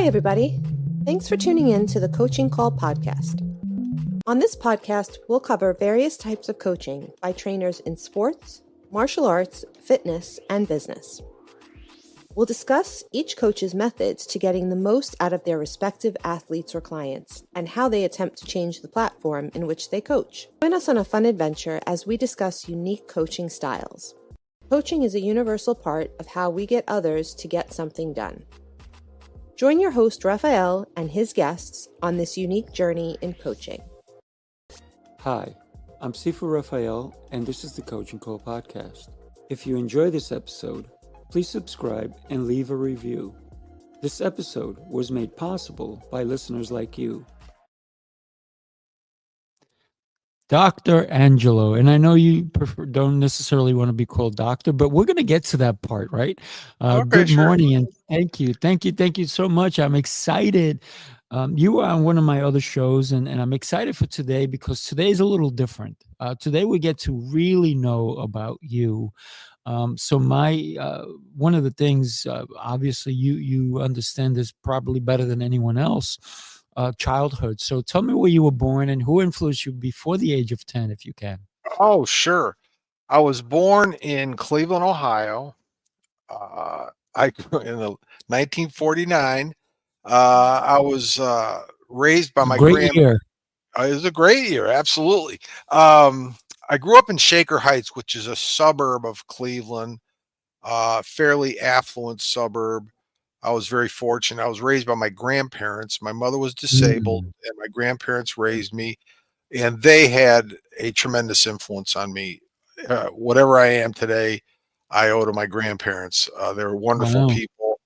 Hi, everybody. Thanks for tuning in to the Coaching Call podcast. On this podcast, we'll cover various types of coaching by trainers in sports, martial arts, fitness, and business. We'll discuss each coach's methods to getting the most out of their respective athletes or clients and how they attempt to change the platform in which they coach. Join us on a fun adventure as we discuss unique coaching styles. Coaching is a universal part of how we get others to get something done. Join your host, Rafael, and his guests on this unique journey in coaching. Hi, I'm Sifu Rafael, and this is the Coaching Call podcast. If you enjoy this episode, please subscribe and leave a review. This episode was made possible by listeners like you. Dr. Angelo, and I know you don't necessarily want to be called doctor, but we're going to get to that part, right? Okay, good sure. morning, and thank you so much. I'm excited. You were on one of my other shows, and I'm excited for today because today is a little different. Today we get to really know about you. So one of the things, obviously, you understand this probably better than anyone else. Childhood. So tell me where you were born and who influenced you before the age of 10, if you can. Oh, sure. I was born in Cleveland, Ohio. I grew in 1949. I was raised by my Great year. It was a great year, absolutely. I grew up in Shaker Heights, which is a suburb of Cleveland, fairly affluent suburb. I was very fortunate. I was raised by my grandparents. My mother was disabled, and my grandparents raised me, and they had a tremendous influence on me. Whatever I am today, I owe to my grandparents. They were wonderful Wow. people.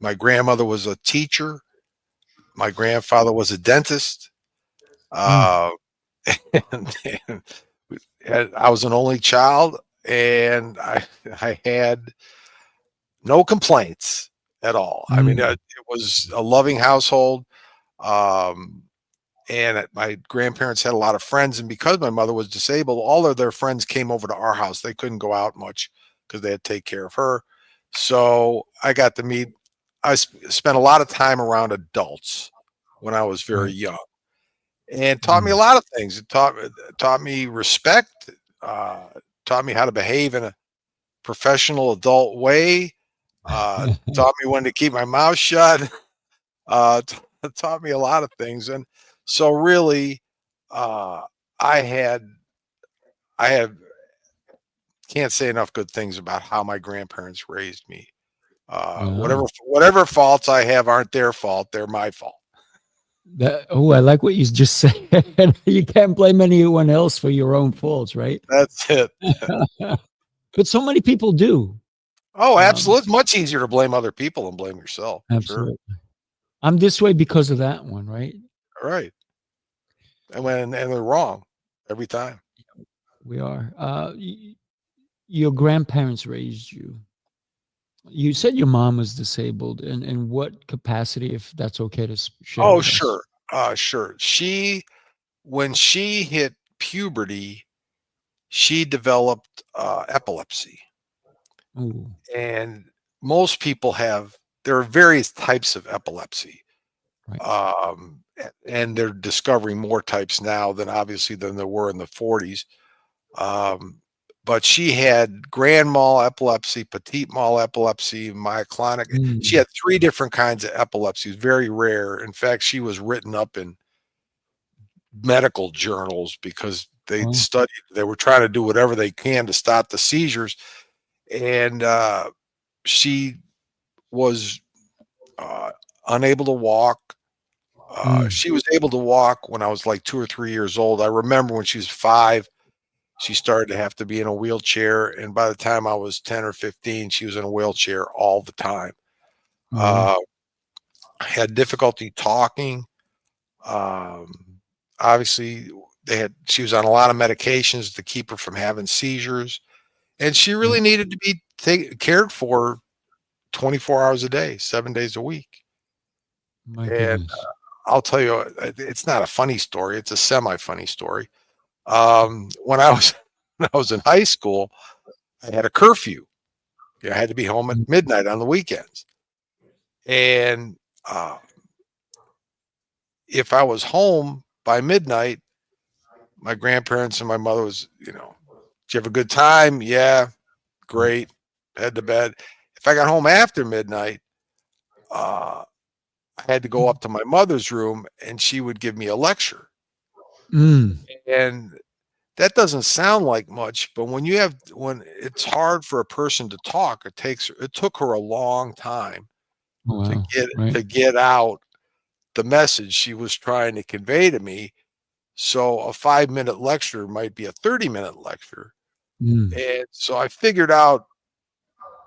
My grandmother was a teacher. My grandfather was a dentist. And I was an only child, and I had no complaints at all. I mean, it was a loving household. And my grandparents had a lot of friends. And because my mother was disabled, all of their friends came over to our house. They couldn't go out much because they had to take care of her. So I got to meet, I spent a lot of time around adults when I was very young, and taught me a lot of things. It taught me respect, taught me how to behave in a professional adult way, taught me when to keep my mouth shut, taught me a lot of things. And so really, I have can't say enough good things about how my grandparents raised me. Whatever faults I have aren't their fault; they're my fault. I like what you just said. You can't blame anyone else for your own faults, right? That's it. But so many people do. Oh, absolutely. It's much easier to blame other people than blame yourself. Absolutely. Sure. I'm this way because of that one, right? Right. And they're wrong every time. We are. Your grandparents raised you. You said your mom was disabled. In what capacity, if that's okay to share? Oh, with us? sure. Sure. When she hit puberty, she developed epilepsy. Ooh. And most people there are various types of epilepsy. Right. And they're discovering more types now than there were in the 40s. But she had grand mal epilepsy, petite mal epilepsy, myoclonic. She had 3 different kinds of epilepsies, very rare. In fact, she was written up in medical journals because they were trying to do whatever they can to stop the seizures. And she was unable to walk. She was able to walk when I was like 2 or 3 years old. I remember when she was 5, she started to have to be in a wheelchair. And by the time I was 10 or 15, she was in a wheelchair all the time. Had difficulty talking. Obviously, she was on a lot of medications to keep her from having seizures. And she really needed to be cared for 24 hours a day, 7 days a week. My goodness. I'll tell you, it's not a funny story. It's a semi-funny story. When I was in high school, I had a curfew. I had to be home at midnight on the weekends. And if I was home by midnight, my grandparents and my mother was, did you have a good time? Yeah, great. Head to bed. If I got home after midnight, I had to go up to my mother's room and she would give me a lecture. Mm. And that doesn't sound like much, but when it's hard for a person to talk, it took her a long time Oh, wow. Right. to get out the message she was trying to convey to me. So a 5-minute lecture might be a 30-minute lecture. Mm. And so I figured out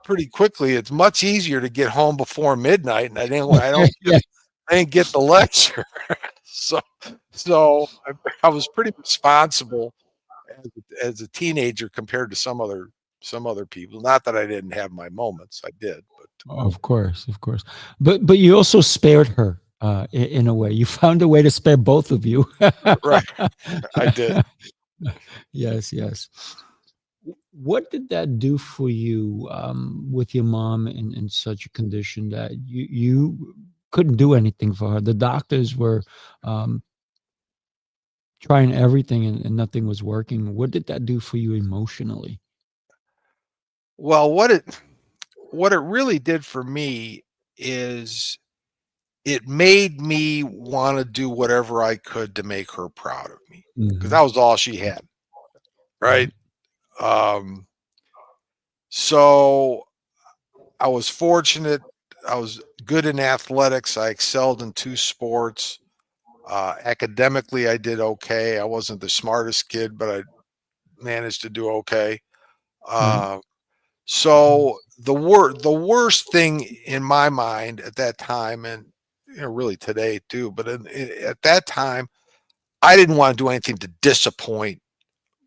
pretty quickly it's much easier to get home before midnight, and Yeah. I didn't get the lecture. so I was pretty responsible as a teenager compared to some other people. Not that I didn't have my moments, I did, but Of course, of course. But you also spared her in a way. You found a way to spare both of you. right, I did. Yes, yes. What did that do for you with your mom in such a condition that you couldn't do anything for her? The doctors were um, trying everything and nothing was working. What did that do for you emotionally? Well, what it really did for me is it made me want to do whatever I could to make her proud of me, because Hmm. that was all she had, right? Right. Um, so I was fortunate. I was good in athletics. I excelled in 2 sports. Academically, I did okay. I wasn't the smartest kid, but I managed to do okay. Right. Uh, so the worst thing in my mind at that time, and really today too, but at that time, I didn't want to do anything to disappoint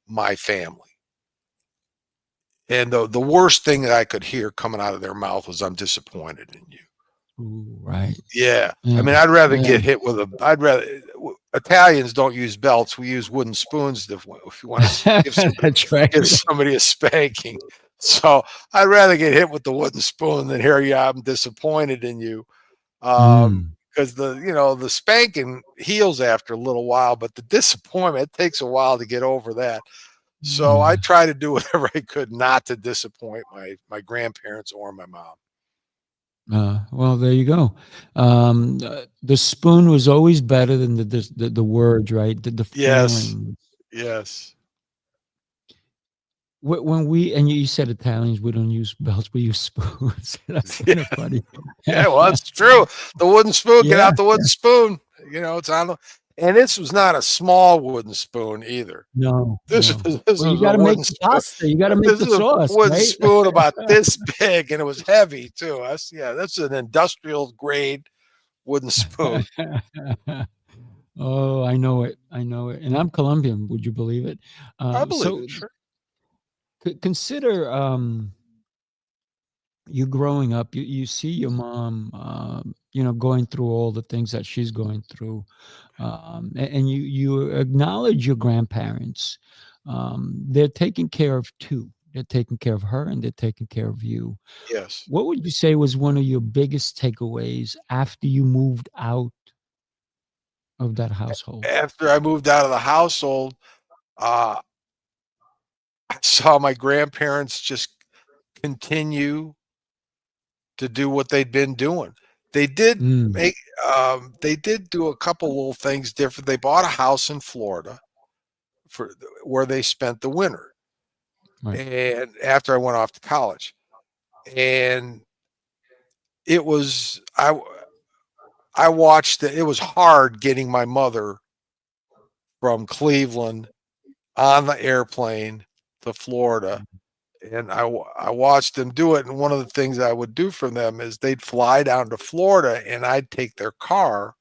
my family. And the worst thing that I could hear coming out of their mouth was, "I'm disappointed in you." Ooh, right. Yeah. I Yeah. mean, I'd rather Yeah. get hit with Italians don't use belts. We use wooden spoons if you want to That's right. give somebody a spanking. So I'd rather get hit with the wooden spoon than hear you, "I'm disappointed in you." Mm. Because the spanking heals after a little while, but the disappointment, it takes a while to get over that. So I Yeah. try to do whatever I could not to disappoint my grandparents or my mom. Well, there you go. The spoon was always better than the words, right? The Yes. feeling. Yes. When we and you said Italians, we don't use belts, we use spoons. That's kind of funny. Yeah, well, that's true. The wooden spoon, get Yeah. out the wooden spoon. It's on the, and this was not a small wooden spoon either. No, This no. was this Well, you was a gotta make wooden the spoon. pasta. You gotta make This the is a sauce, wooden right? spoon about this big, and it was heavy too. That's an industrial grade wooden spoon. Oh, I know it. I know it. And I'm Colombian. Would you believe it? I believe So it. Sure. consider you growing up. You see your mom, going through all the things that she's going through, and you acknowledge your grandparents. They're taking care of two. They're taking care of her, and they're taking care of you. Yes. What would you say was one of your biggest takeaways after you moved out of that household? After I moved out of the household, uh, I saw my grandparents just continue to do what they'd been doing. They did Mm, make they did do a couple little things different. They bought a house in Florida where they spent the winter. right. And after I went off to college, and it was I watched it. It was hard getting my mother from Cleveland on the airplane to Florida, and I watched them do it. And one of the things I would do for them is they'd fly down to Florida, and I'd take their car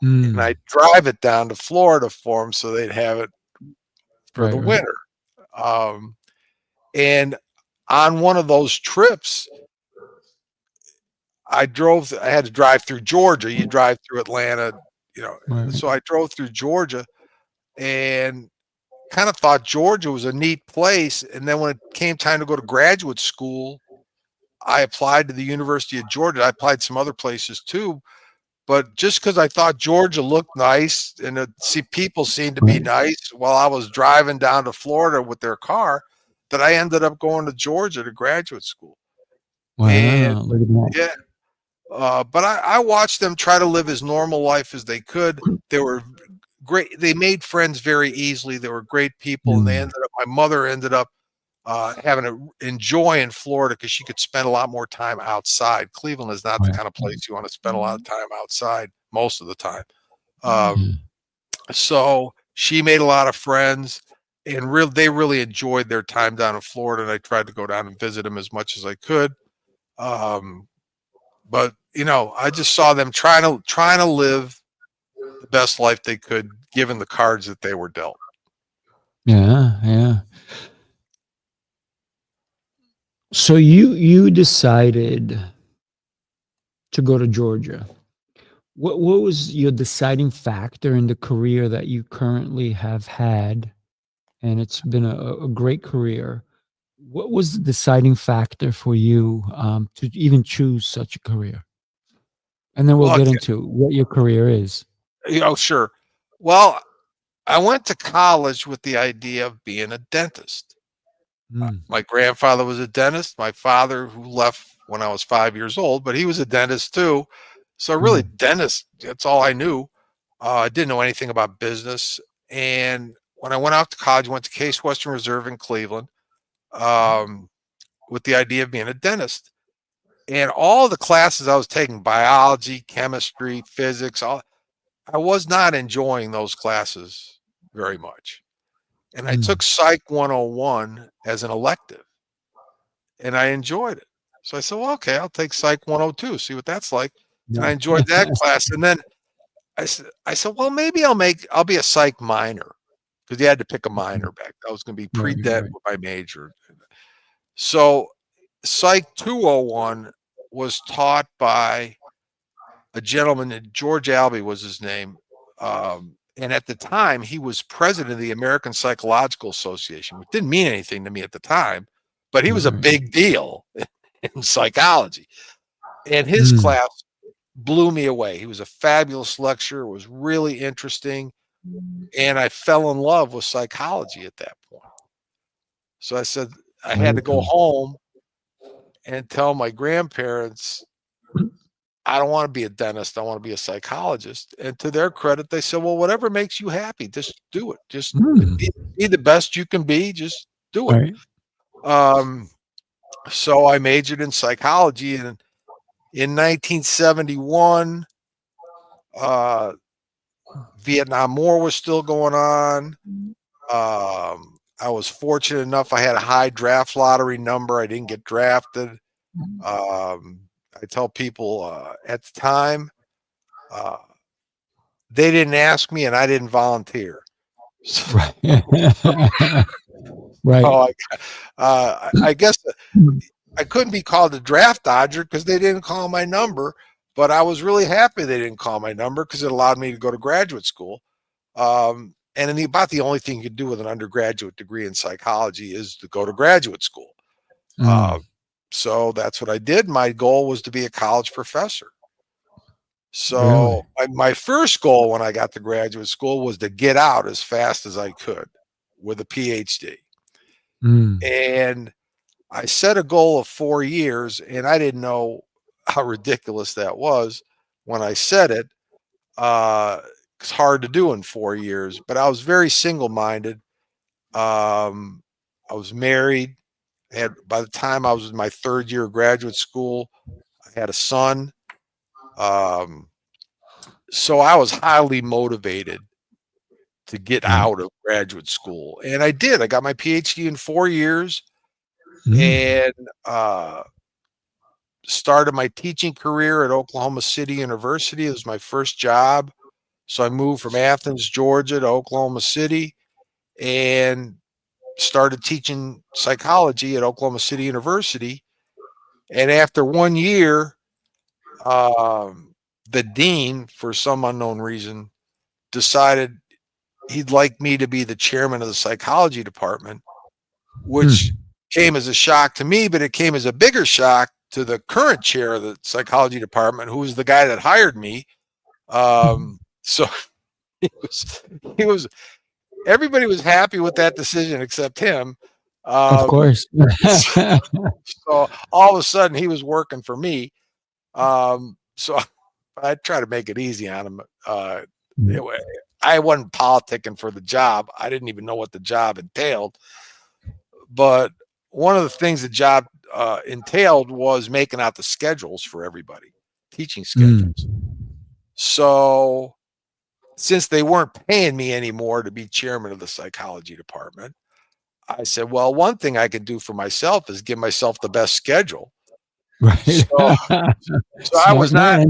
and Mm, I'd drive it down to Florida for them so they'd have it for the right, right. winter. Um, and on one of those trips, I had to drive through Georgia. You drive through Atlanta, Right. so I drove through Georgia and kind of thought Georgia was a neat place. And then when it came time to go to graduate school, I applied to the University of Georgia. I applied some other places too, but just because I thought Georgia looked nice and people seemed to be nice while I was driving down to Florida with their car, that I ended up going to Georgia to graduate school. And Wow, look at that. yeah, but I watched them try to live as normal life as they could. They were great. They made friends very easily. They were great people, and my mother ended up enjoying Florida because she could spend a lot more time outside. Cleveland is not the kind of place you want to spend a lot of time outside most of the time. So she made a lot of friends, and they really enjoyed their time down in Florida. And I tried to go down and visit them as much as I could. But I just saw them trying to live the best life they could, given the cards that they were dealt. Yeah. So you decided to go to Georgia. What was your deciding factor in the career that you currently have had? And it's been a great career. What was the deciding factor for you to even choose such a career? And then we'll get into what your career is. Sure. Well, I went to college with the idea of being a dentist. My grandfather was a dentist. My father, who left when I was 5 years old, but he was a dentist too. So really, dentist, that's all I knew. I didn't know anything about business. And when I went out to college, I went to Case Western Reserve in Cleveland with the idea of being a dentist. And all the classes I was taking, biology, chemistry, physics, I was not enjoying those classes very much. And I took Psych 101 as an elective, and I enjoyed it. So I said, well, okay, I'll take Psych 102, see what that's like. And I enjoyed that class. And then I said, well, maybe I'll be a Psych minor, because you had to pick a minor back. I was going to be pre-dent with my major. So Psych 201 was taught by a gentleman, George Albee was his name. And at the time, he was president of the American Psychological Association, which didn't mean anything to me at the time, but he was a big deal in psychology. And his class blew me away. He was a fabulous lecturer. It was really interesting. And I fell in love with psychology at that point. So I said I had to go home and tell my grandparents, I don't want to be a dentist. I want to be a psychologist. And to their credit, they said, well, whatever makes you happy, just do it. Just be the best you can be. Just do it. So I majored in psychology. And in 1971, Vietnam War was still going on. I was fortunate enough. I had a high draft lottery number. I didn't get drafted. I tell people at the time, they didn't ask me and I didn't volunteer. So, Right. I guess I couldn't be called a draft dodger because they didn't call my number, but I was really happy they didn't call my number because it allowed me to go to graduate school. And about the only thing you could do with an undergraduate degree in psychology is to go to graduate school. So that's what I did. My goal was to be a college professor. So my first goal when I got to graduate school was to get out as fast as I could with a PhD. And I set a goal of 4 years, and I didn't know how ridiculous that was when I said it. It's hard to do in 4 years, but I was very single-minded. I was married. By the time I was in my 3rd year of graduate school, I had a son. So I was highly motivated to get out of graduate school. And I did. I got my PhD in 4 years and started my teaching career at Oklahoma City University. It was my first job. So I moved from Athens, Georgia to Oklahoma City and started teaching psychology at Oklahoma City University. And after 1 year, the dean, for some unknown reason, decided he'd like me to be the chairman of the psychology department, which came as a shock to me, but it came as a bigger shock to the current chair of the psychology department, who was the guy that hired me. So he was everybody was happy with that decision except him. Of course. So all of a sudden he was working for me. So I try to make it easy on him. Anyway, I wasn't politicking for the job. I didn't even know what the job entailed. But one of the things the job entailed was making out the schedules for everybody, teaching schedules. So since they weren't paying me anymore to be chairman of the psychology department, I said, well, one thing I can do for myself is give myself the best schedule. Right. So I was not,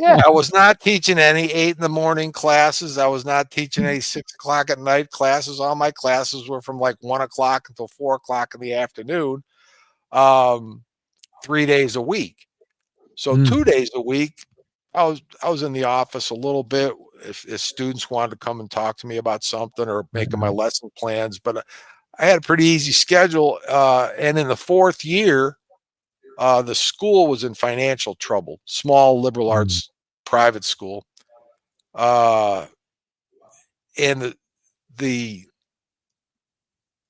I was not teaching any 8 a.m. classes. I was not teaching any 6 o'clock at night classes. All my classes were from like 1 o'clock until 4 o'clock in the afternoon, 3 days a week. So 2 days a week, I was in the office a little bit if students wanted to come and talk to me about something or making my lesson plans. But I had a pretty easy schedule. And in the 4th year, the school was in financial trouble, small liberal arts private school. And they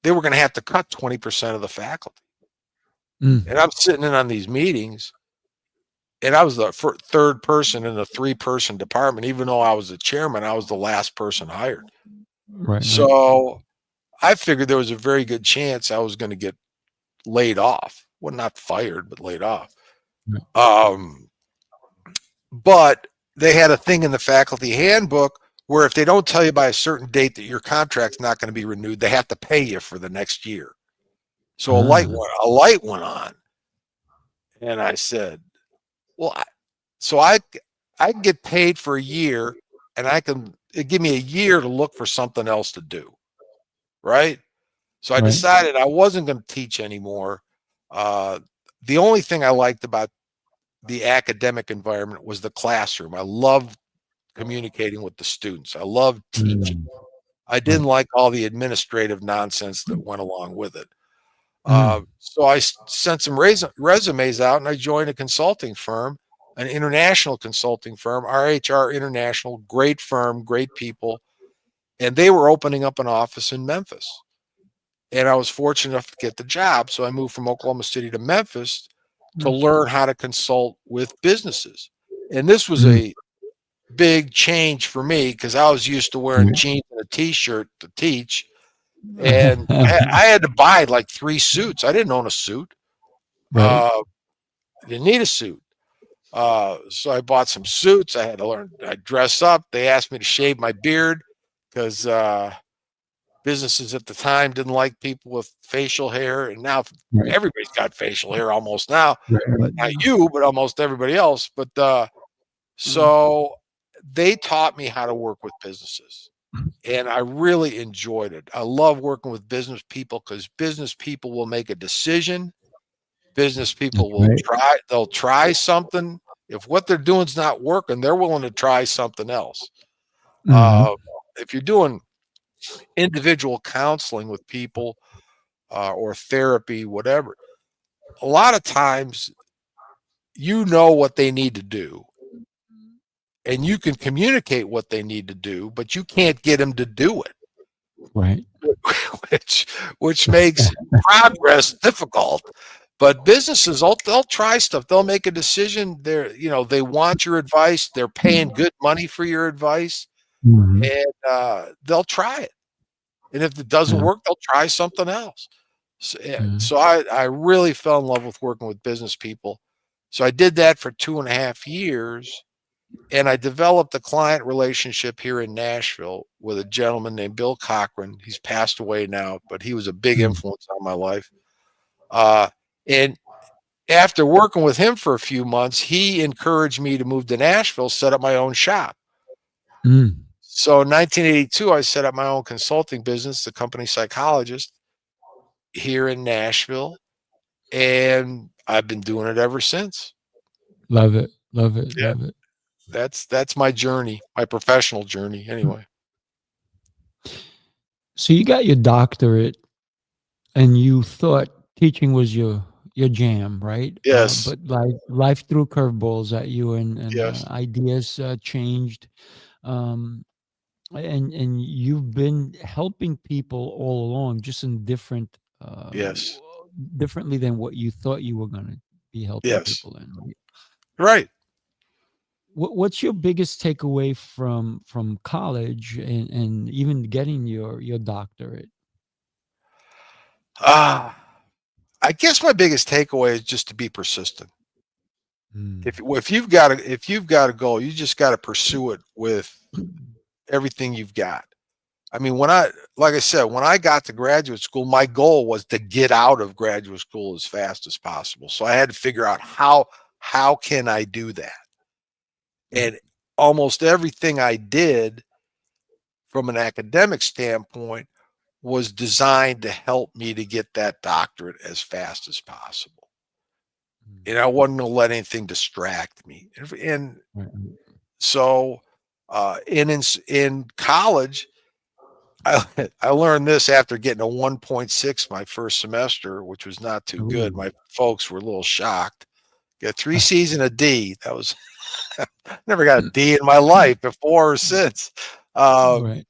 were going to have to cut 20% of the faculty. And I'm sitting in on these meetings, and I was the third person in a 3-person department. Even though I was the chairman, I was the last person hired. Right. So I figured there was a very good chance I was going to get laid off. Well, not fired, but laid off. But they had a thing in the faculty handbook where if they don't tell you by a certain date that your contract's not going to be renewed, they have to pay you for the next year. So a light went on, and I said, well, I can get paid for a year, and it give me a year to look for something else to do. Right. So I decided I wasn't going to teach anymore. The only thing I liked about the academic environment was the classroom. I loved communicating with the students. I loved teaching. I didn't like all the administrative nonsense that went along with it. So I sent some resumes out, and I joined a consulting firm, an international consulting firm, RHR International, great firm, great people. And they were opening up an office in Memphis. And I was fortunate enough to get the job. So I moved from Oklahoma City to Memphis to learn how to consult with businesses. And this was a big change for me because I was used to wearing jeans and a T-shirt to teach. And I had to buy like 3 suits. I didn't own a suit. I didn't need a suit. So I bought some suits. I had to learn. I dress up. They asked me to shave my beard because businesses at the time didn't like people with facial hair, and now everybody's got facial hair almost now. Not you, but almost everybody else. But so they taught me how to work with businesses, and I really enjoyed it. I love working with business people because business people will make a decision. Business people will try. They'll try something. If what they're doing is not working, they're willing to try something else. If you're doing individual counseling with people or therapy, whatever, a lot of times you know what they need to do and you can communicate what they need to do, but you can't get them to do it. Right. Which makes progress difficult. But businesses, they'll try stuff. They'll make a decision. They want your advice. They're paying good money for your advice, and they'll try it. And if it doesn't work, they'll try something else. So I really fell in love with working with business people. So I did that for 2.5 years, and I developed a client relationship here in Nashville with a gentleman named Bill Cochran. He's passed away now, but he was a big influence on my life. And after working with him for a few months, he encouraged me to move to Nashville, set up my own shop. So in 1982, I set up my own consulting business, the Company Psychologist, here in Nashville, and I've been doing it ever since. Love it. Love it. Yeah. Love it. That's my journey, my professional journey anyway. So you got your doctorate and you thought teaching was your your jam, right? Yes. But like life threw curveballs at you, and Yes. ideas changed. Um, and you've been helping people all along, just in Yes. differently than what you thought you were going to be helping Yes. people in, right? Right. What's your biggest takeaway from college and even getting your doctorate? Ah, I guess my biggest takeaway is just to be persistent. Mm. If you've got a goal, you just got to pursue it with everything you've got. I mean, like I said, when I got to graduate school, my goal was to get out of graduate school as fast as possible. So I had to figure out how can I do that? Right. And almost everything I did from an academic standpoint was designed to help me to get that doctorate as fast as possible. Mm. And I wasn't going to let anything distract me. And Right, right. so, in college, I I learned this after getting a 1.6 my first semester, which was not too good. Ooh. My folks were a little shocked. Got 3 C's and a D. That was never got a D in my life before or since. Um, Right.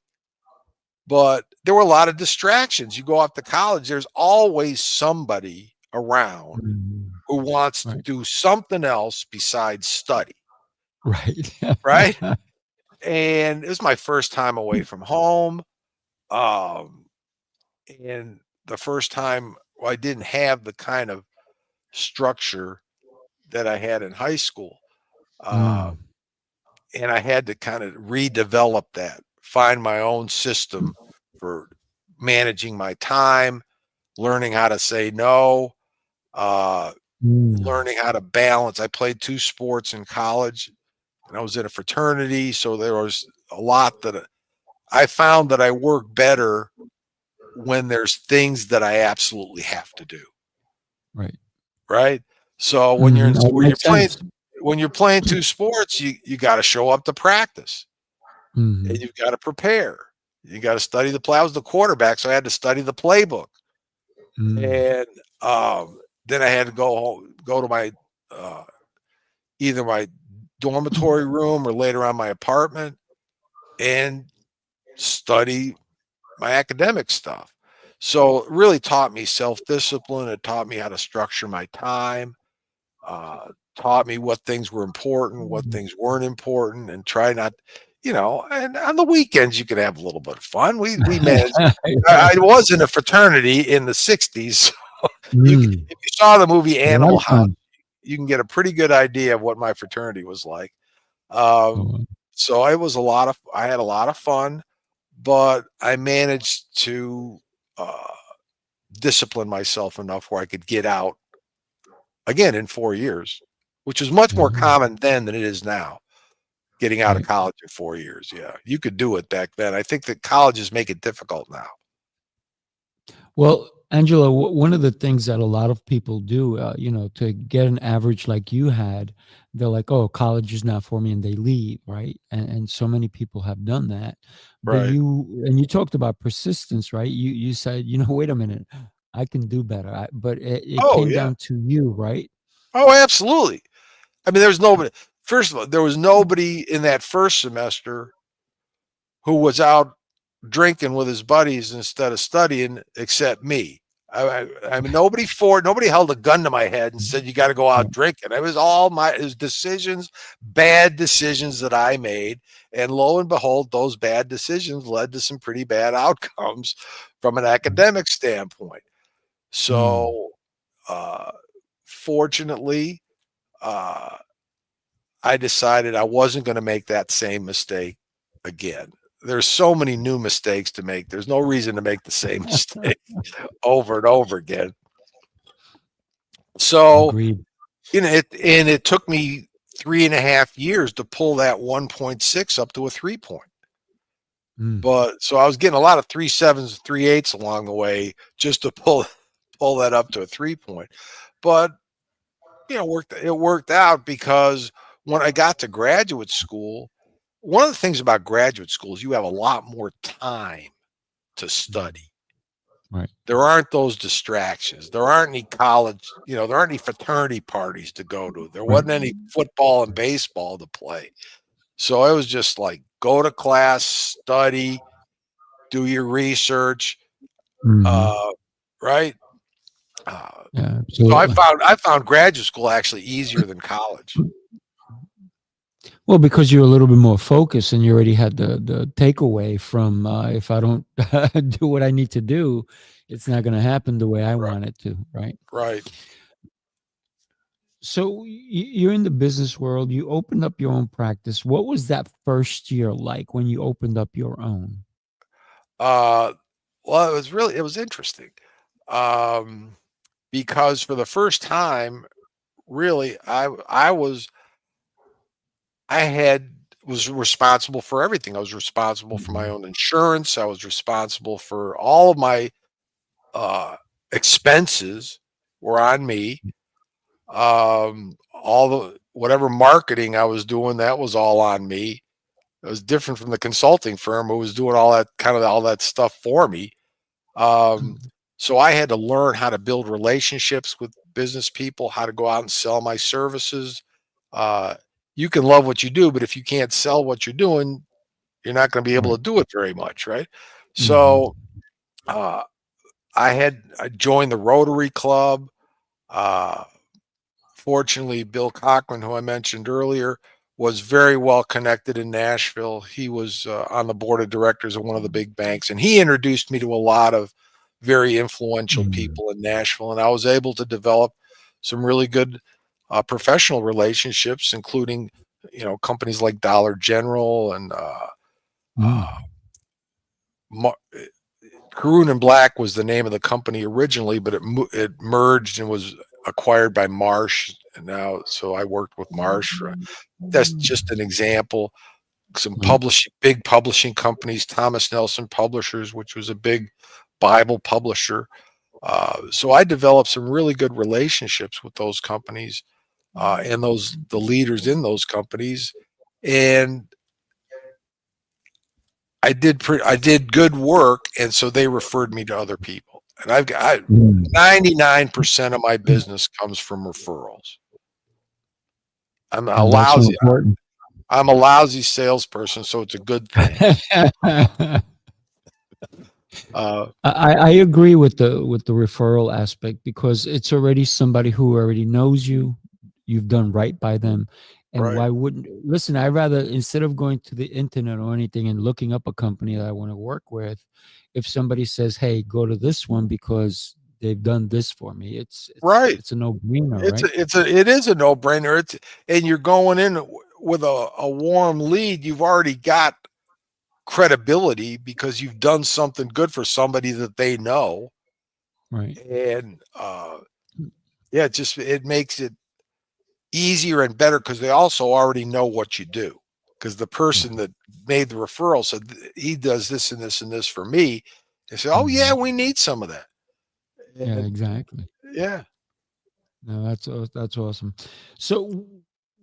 but there were a lot of distractions. You go off to college, there's always somebody around Mhm. who wants to Right. do something else besides study, Right. right? And it was my first time away from home. Um, and the first time I didn't have the kind of structure that I had in high school. Uh, Mm. and I had to kind of redevelop that, find my own system for managing my time, learning how to say no, uh, Mm. learning how to balance. I played 2 sports in college and I was in a fraternity. So there was a lot that I found that I work better when there's things that I absolutely have to do. Right. Right. So Mhm. That makes sense. when you're playing 2 sports, you got to show up to practice and Mhm. you've got to prepare. You got to study the play. I was the quarterback, so I had to study the playbook. Mm. And then I had to go to my uh, either my dormitory room or later on my apartment and study my academic stuff. So it really taught me self-discipline. It taught me how to structure my time. uh, Taught me what things were important, what things weren't important, and try not, and on the weekends you could have a little bit of fun. We managed. I Right. was in a fraternity in the '60s. Mm. If you saw the movie A lot Animal of House, fun. you can get a pretty good idea of what my fraternity was like. Um, Oh, so it was I had a lot of fun, but I managed to uh, discipline myself enough where I could get out again in 4 years, which is much more yeah. common then than it is now, getting out of Right. college in 4 years. Yeah, you could do it back then. I think that colleges make it difficult now. Well, Angela, one of the things that a lot of people do, to get an average like you had, they're like, "Oh, college is not for me," and they leave, right? And so many people have done that. But Right. you talked about persistence, right? You said, "Wait a minute, I can do better." But it Oh, came yeah. down to you, right? Oh, absolutely. I mean, there's nobody first of all, there was nobody in that first semester who was out drinking with his buddies instead of studying except me. I mean, nobody held a gun to my head and said, "You gotta go out Right. drinking." It was all it was decisions, bad decisions that I made, and lo and behold, those bad decisions led to some pretty bad outcomes from an academic standpoint. Mm. So, uh, fortunately, uh, I decided I wasn't gonna make that same mistake again. There's so many new mistakes to make. There's no reason to make the same mistake over and over again. So, Agreed. it took me 3.5 years to pull that 1.6 up to a 3 point. Mm. But so I was getting a lot of 3.7s, 3.8s along the way just to pull that up to a 3 point. But, it worked out because when I got to graduate school, one of the things about graduate school is you have a lot more time to Mm. study. Right. There aren't those distractions. There aren't any college, there aren't any fraternity parties to go to. There Right. wasn't any football and baseball to play. So it was just like go to class, study, do your research, Mhm. right? Uh, Yeah, so I absolutely. found graduate school actually easier than college. Well, because you're a little bit more focused and you already had the takeaway from if I don't do what I need to do, it's not going to happen the way I Right, want it to, right? right. So you're in the business world. You opened up your own practice. What was that first year like when you opened up your own? Uh, well, it was interesting, um, because for the first time, really, I had was responsible for everything. I was responsible for my Mhm. own insurance. I was responsible for all of my uh, expenses were on me. All the whatever marketing I was doing, that was all on me. It was different from the consulting firm who was doing all that stuff for me. Um, so I had to learn how to build relationships with business people, how to go out and sell my services. Uh, you can love what you do, but if you can't sell what you're doing, you're not going to be able Right. to do it very much, right? Mhm. So uh, I joined the Rotary Club. Uh, Fortunately, Bill Cochran, who I mentioned earlier, was very well connected in Nashville. He was on the board of directors of one of the big banks, and he introduced me to a lot of very influential Mm. people in Nashville. And I was able to develop some really good professional relationships, including companies like Dollar General and Mm. uh, Caroon and Black was the name of the company originally, but it merged and was acquired by Marsh. And now, so I worked with Marsh. That's just an example. Some Right. big publishing companies, Thomas Nelson Publishers, which was a big Bible publisher. So I developed some really good relationships with those companies and the leaders in those companies, and I did good work, and so they referred me to other people. And I've got Mm. 99% of my business comes from referrals. I'm a And that's so lousy important. I'm a lousy salesperson, so it's a good thing. Uh, I agree with the referral aspect because it's already somebody who already knows you. You've done right by them. And right, why wouldn't listen? I rather instead of going to the internet or anything and looking up a company that I want to work with, if somebody says, "Hey, go to this one because they've done this for me," right. it's a no-brainer, right? It is a no-brainer. And you're going in with a warm lead. You've already got credibility because you've done something good for somebody that they know. Right. And yeah, it makes it easier and better because they also already know what you do. Because the Yeah. person that made the referral said he does this and this and this for me. They say, "Oh yeah, Mhm. we need some of that." Yeah, And exactly. yeah, No, that's awesome. So,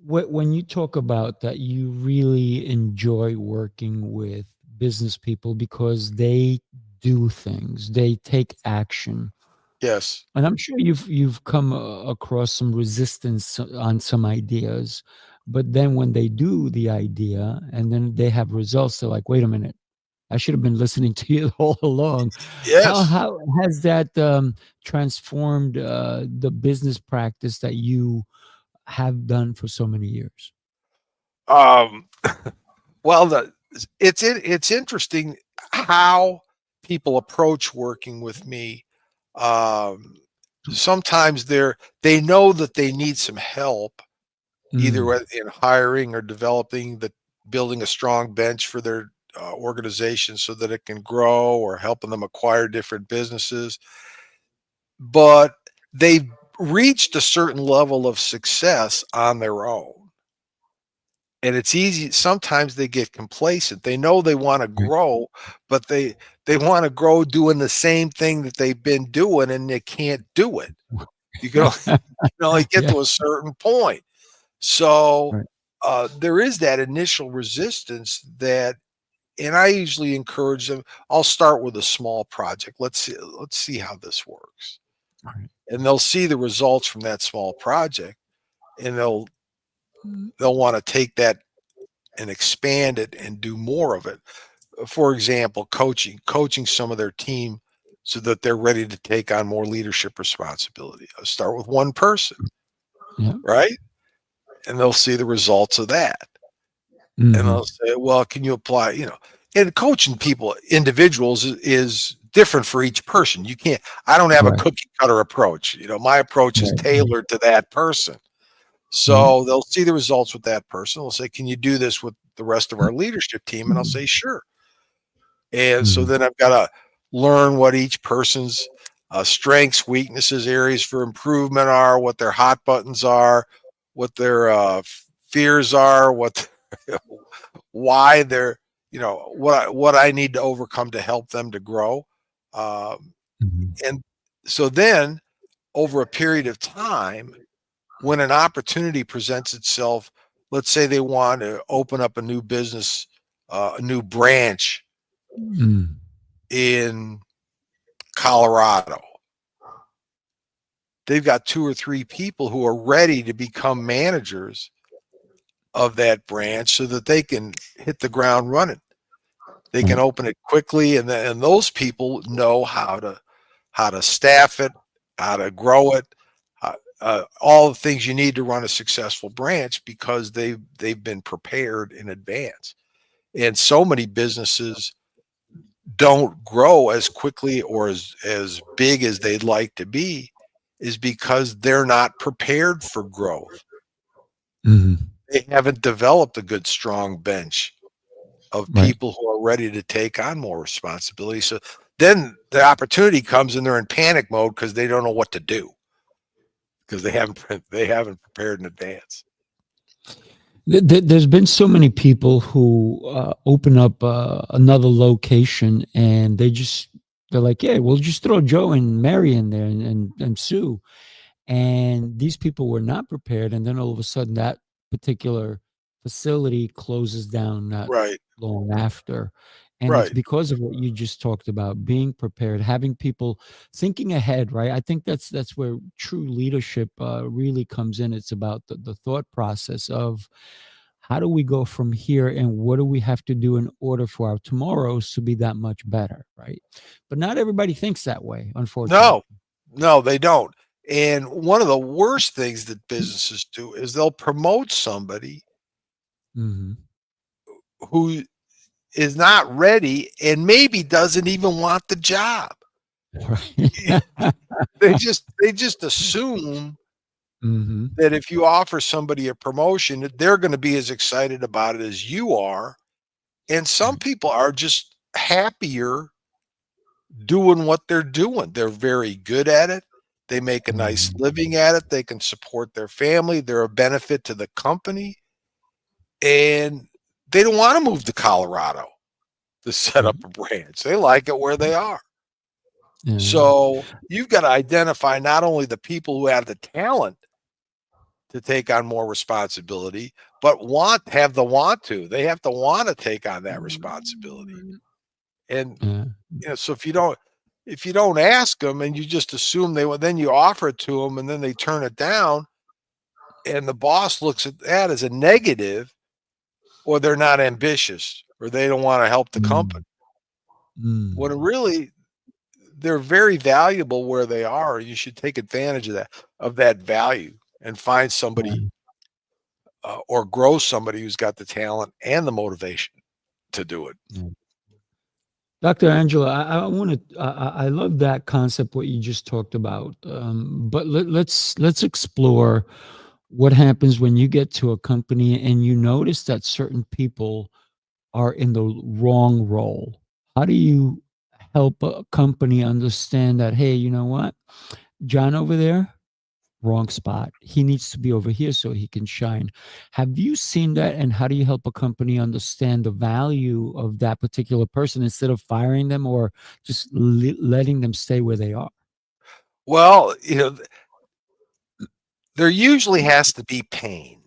when you talk about that, you really enjoy working with business people because they do things, they take action, yes, and I'm sure you've come across some resistance on some ideas, but then when they do the idea and then they have results, they're like, "Wait a minute, I should have been listening to you all along." yes. How has that transformed the business practice that you have done for so many years? Um, well, it's interesting how people approach working with me. Um, Sometimes they know that they need some help, either Mm, in hiring or building a strong bench for their organization so that it can grow, or helping them acquire different businesses. But they've reached a certain level of success on their own. And it's easy, sometimes they get complacent. They know they wanna right. grow, but they wanna grow doing the same thing that they've been doing, and they can't do it. You can only you can only get Yeah. to a certain point. So, Right. there is that initial resistance that and I usually encourage them. I'll start with a small project. Let's see how this works. Right. And they'll see the results from that small project, and they'll Mm. want to take that and expand it and do more of it. For example, coaching some of their team so that they're ready to take on more leadership responsibility. I'll start with one person, Yeah. right? And they'll see the results of that. And Mhm. they'll say, well, can you apply, and coaching people, individuals is different for each person. You can't, I don't have a Right. cookie cutter approach. My approach is Right. tailored to that person. Yeah. So they'll see the results with that person. They'll say, can you do this with the rest of our leadership team? And I'll say, sure. And so Mhm. then I've got to learn what each person's strengths, weaknesses, areas for improvement are, what their hot buttons are, what their fears are, what why they're, what I need to overcome to help them to grow. Um, Mhm. and so then over a period of time, when an opportunity presents itself, let's say they want to open up a new business, a new branch Mm. in Colorado. They've got 2 or 3 people who are ready to become managers of that branch so that they can hit the ground running. They can Right. open it quickly, and those people know how to staff it, how to grow it, all the things you need to run a successful branch because they've been prepared in advance. And so many businesses don't grow as quickly or as big as they'd like to be is because they're not prepared for growth. Mhm. They haven't developed a good, strong bench of Right. people who are ready to take on more responsibility. So then the opportunity comes and they're in panic mode because they don't know what to do because they haven't prepared in advance. There's been so many people who open up another location, and they're like, yeah, we'll just throw Joe and Mary in there, and Sue. And these people were not prepared, and then all of a sudden that particular facility closes down not Right, long after. And it's right. because of what you just talked about, being prepared, having people thinking ahead, right? I think that's where true leadership really comes in. It's about the thought process of how do we go from here, and what do we have to do in order for our tomorrows to be that much better, right? But not everybody thinks that way, unfortunately. No, no, they don't. And one of the worst things that businesses do is they'll promote somebody Hmm. who is not ready and maybe doesn't even want the job. Right. They just assume Hmm. that if you offer somebody a promotion, that they're going to be as excited about it as you are. And some Right. people are just happier doing what they're doing. They're very good at it. They make a nice Mhm. living at it. They can support their family. They're a benefit to the company. And they don't want to move to Colorado to set Yeah. up a branch. They like it where they are. Yeah. So you've got to identify not only the people who have the talent to take on more responsibility, but have the want to. They have to want to take on that responsibility. And Yeah. so if you don't ask them and you just assume they will, then you offer it to them and then they turn it down, and the boss looks at that as a negative, or they're not ambitious, or they don't want to help the company. Mm. Mm. When really they're very valuable where they are. You should take advantage of that value and find somebody Yeah. or grow somebody who's got the talent and the motivation to do it. Yeah. Dr. Angela, I want to. I love that concept what you just talked about. But let's explore what happens when you get to a company and you notice that certain people are in the wrong role. How do you help a company understand that? Hey, you know what, John over there, wrong spot. He needs to be over here so he can shine. Have you seen that? And how do you help a company understand the value of that particular person instead of firing them or just letting them stay where they are? Well, there usually has to be pain.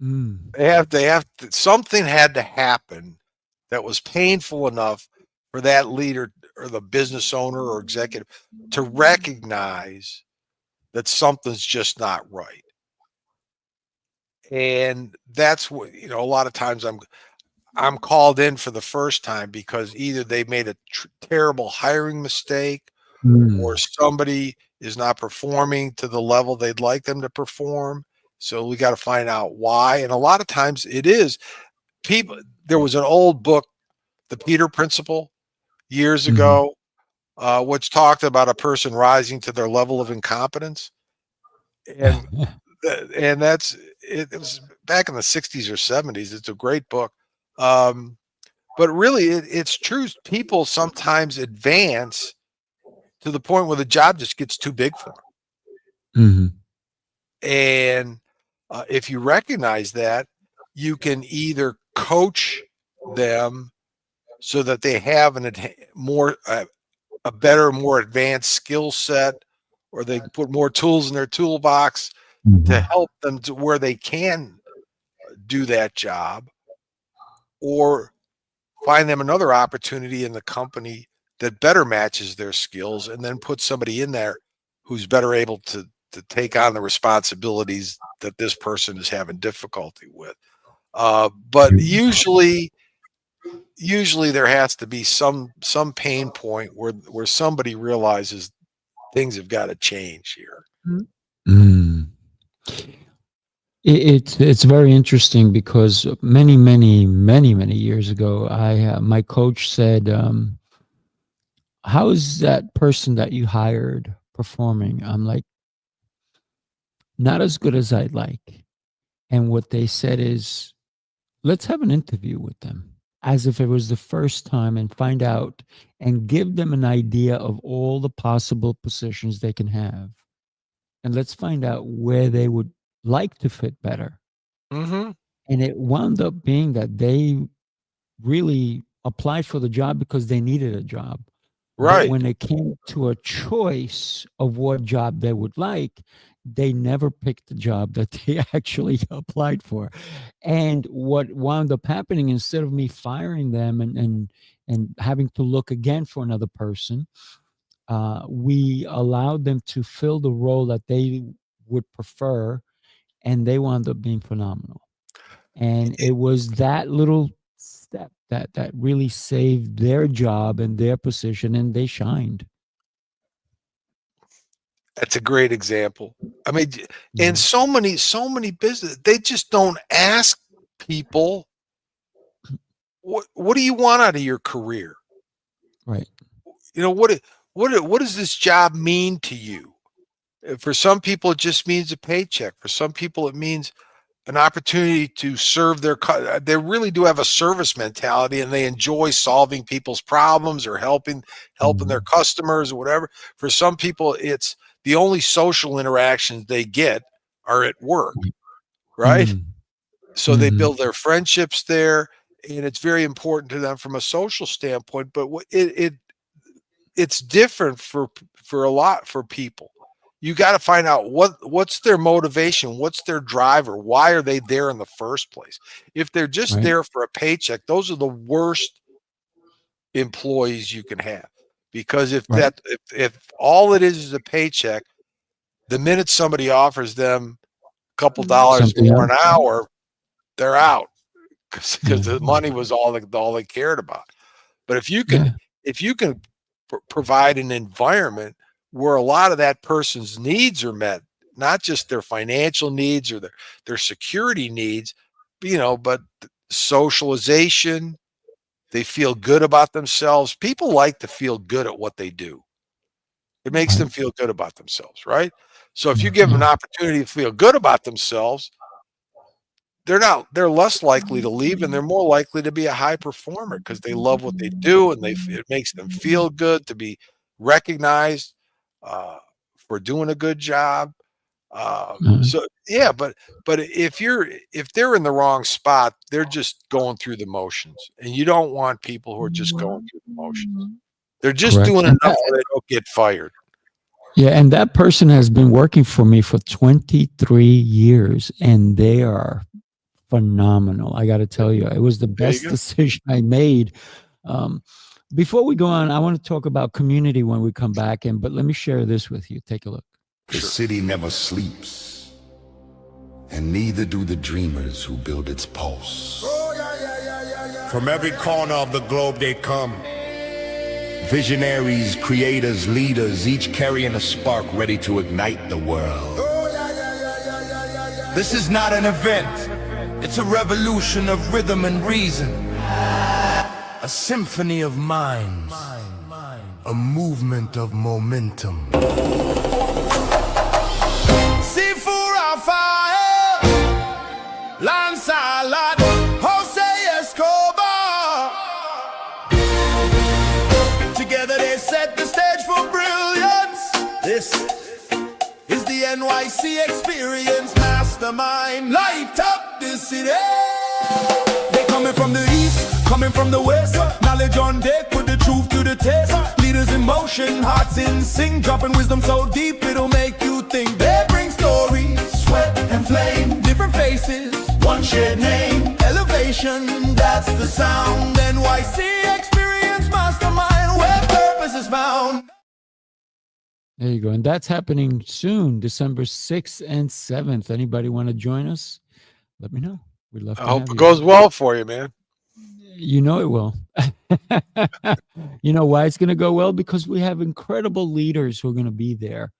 Mm. They have to, something had to happen that was painful enough for that leader or the business owner or executive to recognize that something's just not right. And that's what, a lot of times I'm called in for the first time because either they made a terrible hiring mistake or Mm. somebody is not performing to the level they'd like them to perform. So we got to find out why. And a lot of times it is people. There was an old book, The Peter Principle, years Mhm. ago, which talked about a person rising to their level of incompetence. And that's it was back in the 60s or 70s. It's a great book. But really it's true. People sometimes advance to the point where the job just gets too big for them. Mhm. And if you recognize that, you can either coach them so that they have a better, more advanced skill set, or they put more tools in their toolbox to Mhm. help them to where they can do that job, or find them another opportunity in the company that better matches their skills, and then put somebody in there who's better able to take on the responsibilities that this person is having difficulty with. But usually there has to be some pain point where somebody realizes things have got to change here. Mm. It's very interesting because many years ago, my coach said, "How is that person that you hired performing?" I'm like, "Not as good as I'd like." And what they said is, "Let's have an interview with them, as if it was the first time, and find out and give them an idea of all the possible positions they can have, and let's find out where they would like to fit better." Hmm. And it wound up being that they really applied for the job because they needed a job. But Right. when it came to a choice of what job they would like, they never picked the job that they actually applied for. And what wound up happening, instead of me firing them and having to look again for another person, we allowed them to fill the role that they would prefer, and they wound up being phenomenal. And it was that little step that really saved their job and their position, and they shined. That's a great example. I mean, and Mhm. so many business, they just don't ask people, what do you want out of your career? Right. You know, what does this job mean to you? For some people, it just means a paycheck. For some people, it means an opportunity to serve they really do have a service mentality, and they enjoy solving people's problems or helping their Mhm. customers or whatever. For some people, it's the only social interactions they get are at work, right? Mhm. So they Mhm. build their friendships there, and it's very important to them from a social standpoint. But it's different for a lot for people. You got to find out what's their motivation, what's their driver, why are they there in the first place? If they're just Right. there for a paycheck, those are the worst employees you can have. Because Right. if all it is a paycheck, the minute somebody offers them a couple dollars Something more an else. hour, they're out because Yeah. the money was all they cared about. But Yeah. if you can provide an environment where a lot of that person's needs are met, not just their financial needs or their security needs, but socialization, they feel good about themselves. People like to feel good at what they do. It makes them Right. feel good about themselves, right? So if you Yeah. give them an Yeah. opportunity to feel good about themselves, they're less likely to leave, and they're more likely to be a high performer because they love what they do, and it makes them feel good to be recognized uh, for doing a good job. Uh, So yeah, but if they're in the wrong spot, they're just going through the motions, and you don't want people who are just going through the motions. They're just correct. doing enough where they don't get fired. Yeah, and that person has been working for me for 23 years, and they are phenomenal. I got to tell you, it was the best decision I made. Um, before we go on, I want to talk about community when we come back in, but let me share this with you. Take a look. The city never sleeps, and neither do the dreamers who build its pulse. From every corner of the globe they come. Visionaries, creators, leaders, each carrying a spark ready to ignite the world. This is not an event. It's a revolution of rhythm and reason. A symphony of minds. A movement of momentum. Sifu Rafael, Lancelot, Jose Escobar. Together they set the stage for brilliance. This is the NYC experience. Mastermind, light up the city. They coming from the east, coming from the west. Knowledge on deck, put the truth to the test. Leaders in motion, hearts in sync, dropping wisdom so deep it'll make you think. They bring stories, sweat and flame, different faces, one shared name. Elevation, that's the sound. NYC experience, mastermind, where purpose is found. There you go. And that's happening soon, December 6th and 7th. Anybody want to join us? Let me know. We'd love to I hope have it you. goes well for you, man. You know it will. You know why it's going to go well? Because we have incredible leaders who are going to be there.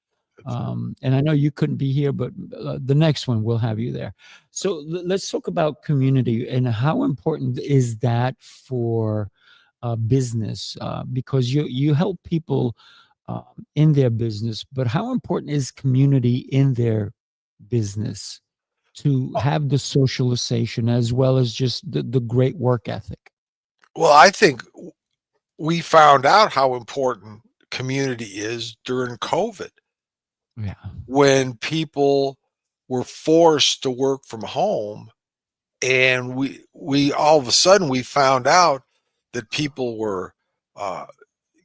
And I know you couldn't be here, but the next one we'll have you there. So let's talk about community and how important is that for business? Because you help people in their business, but how important is community in their business to have the socialization as well as just the great work ethic? Well, I think we found out how important community is during COVID, Yeah. when people were forced to work from home, and we all of a sudden we found out that people were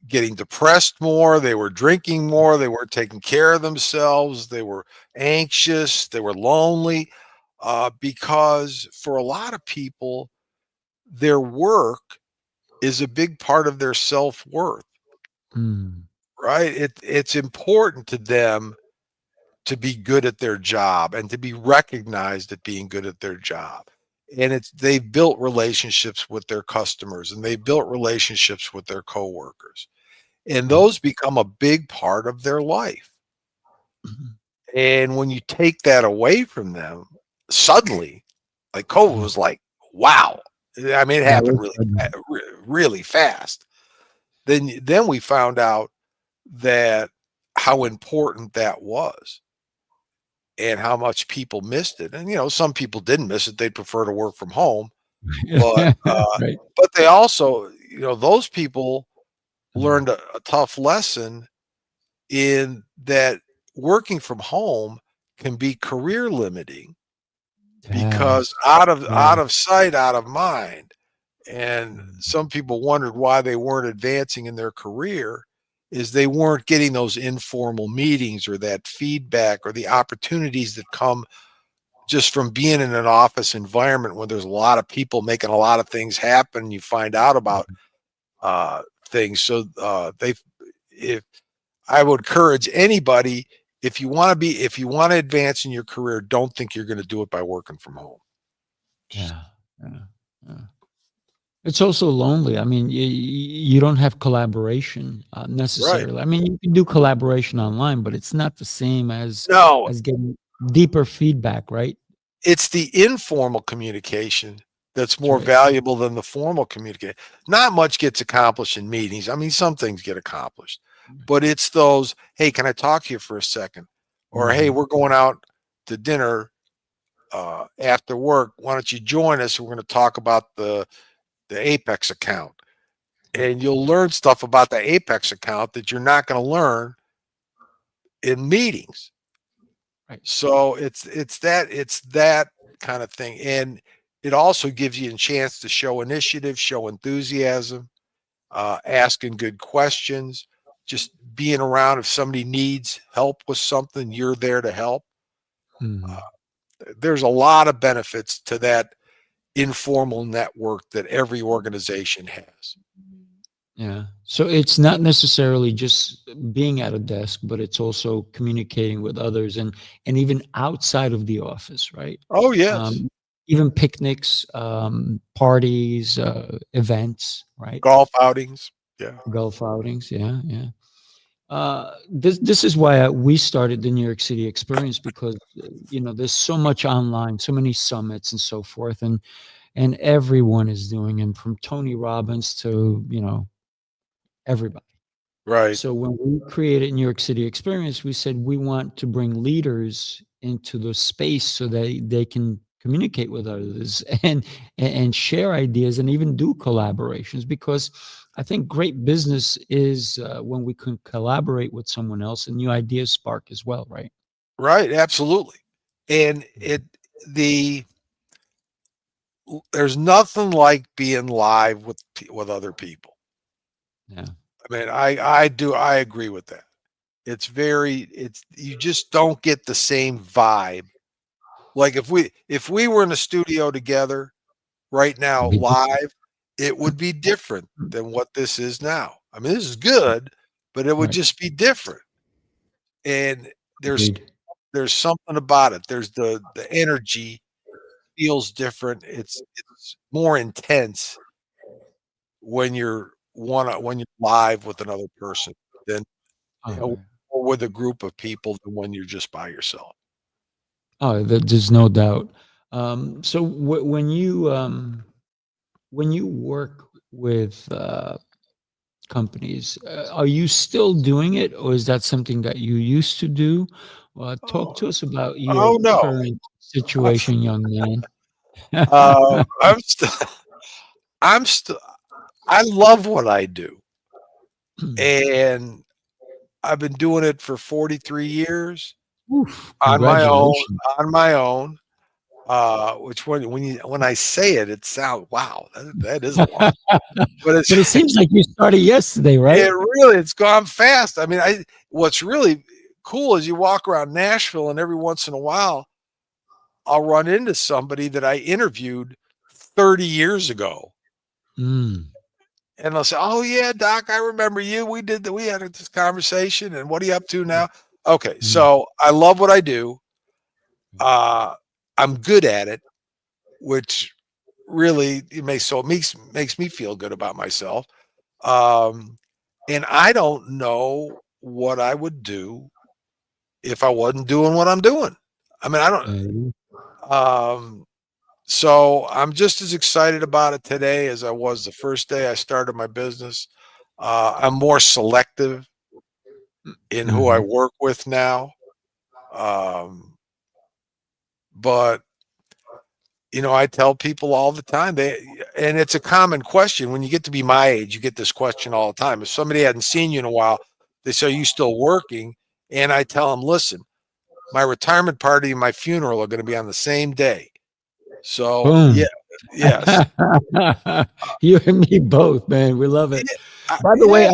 getting depressed more, they were drinking more, they weren't taking care of themselves, they were anxious, they were lonely, because for a lot of people, their work is a big part of their self-worth, Mm. right? It's important to them to be good at their job and to be recognized at being good at their job. And they've built relationships with their customers, and they've built relationships with their coworkers. And those become a big part of their life. And when you take that away from them, suddenly, like COVID was like, wow. I mean, it Yeah, happened that's really fast. Then we found out that how important that was and how much people missed it. And, some people didn't miss it. They'd prefer to work from home. But, right. but they also, those people learned a tough lesson in that working from home can be career limiting, because out of sight, out of mind. And some people wondered why they weren't advancing in their career, is they weren't getting those informal meetings or that feedback or the opportunities that come just from being in an office environment where there's a lot of people making a lot of things happen. You find out about things. So if I would encourage anybody, if you want to advance in your career, don't think you're going to do it by working from home. Yeah. It's also lonely. I mean, you don't have collaboration necessarily. Right. I mean, you can do collaboration online, but it's not the same as No, getting deeper feedback, right? it's the informal communication that's more right. valuable than the formal communication. Not much gets accomplished in meetings. I mean, some things get accomplished, but it's those, hey, can I talk to you for a second? Or, hey, we're going out to dinner after work. Why don't you join us? We're going to talk about the Apex account. And you'll learn stuff about the Apex account that you're not going to learn in meetings. Right. So it's that kind of thing. And it also gives you a chance to show initiative, show enthusiasm, asking good questions, just being around. If somebody needs help with something, you're there to help. There's a lot of benefits to that informal network that every organization has. Yeah. So it's not necessarily just being at a desk, but it's also communicating with others and even outside of the office, right? Oh, yes. Um, even picnics, parties, events, right? Golf outings. Yeah. Golf outings. Yeah, yeah. This is why we started the New York City experience because there's so much online, so many summits and so forth, and everyone is doing them from Tony Robbins to everybody. Right. So when we created New York City Experience, we said we want to bring leaders into the space so they can communicate with others and share ideas and even do collaborations because I think great business is when we can collaborate with someone else and new ideas spark as well, right? Right. Absolutely. And there's nothing like being live with other people. Yeah. I mean, I agree with that. You just don't get the same vibe. Like if we were in a studio together right now live, it would be different than what this is now. I mean, this is good, but it would Right. just be different. And Agreed. there's something about it. There's the energy feels different. It's more intense when you're live with another person than Oh, or with a group of people than when you're just by yourself. there's no doubt. So when you work with companies, are you still doing it, or is that something that you used to do? Talk Oh, to us about your oh no. current situation, young man. I'm still I'm still I love what I do. And I've been doing it for 43 years Oof, on my own congratulations. on my own. Which when I say it, it sounds wow, that is a long, but it's But it seems like you started yesterday, right? it's gone fast. I mean, what's really cool is you walk around Nashville and every once in a while I'll run into somebody that I interviewed 30 years ago. Mm, And they'll say, "Oh yeah, Doc, I remember you. We had this conversation and what are you up to now?" Okay, mm, so I love what I do. Uh, I'm good at it, which really it makes me feel good about myself. Um, and I don't know what I would do if I wasn't doing what I'm doing. I mean, I don't. yeah. Um, so I'm just as excited about it today as I was the first day I started my business. I'm more selective in who I Mhm. work with now. Um, but I tell people all the time and it's a common question when you get to be my age, you get this question all the time. If somebody hadn't seen you in a while, they say, "Are you still working?" And I tell them, "Listen, my retirement party and my funeral are going to be on the same day." So yeah, Boom. yes, You and me both, man. We love it. yeah, I, By the way, yeah,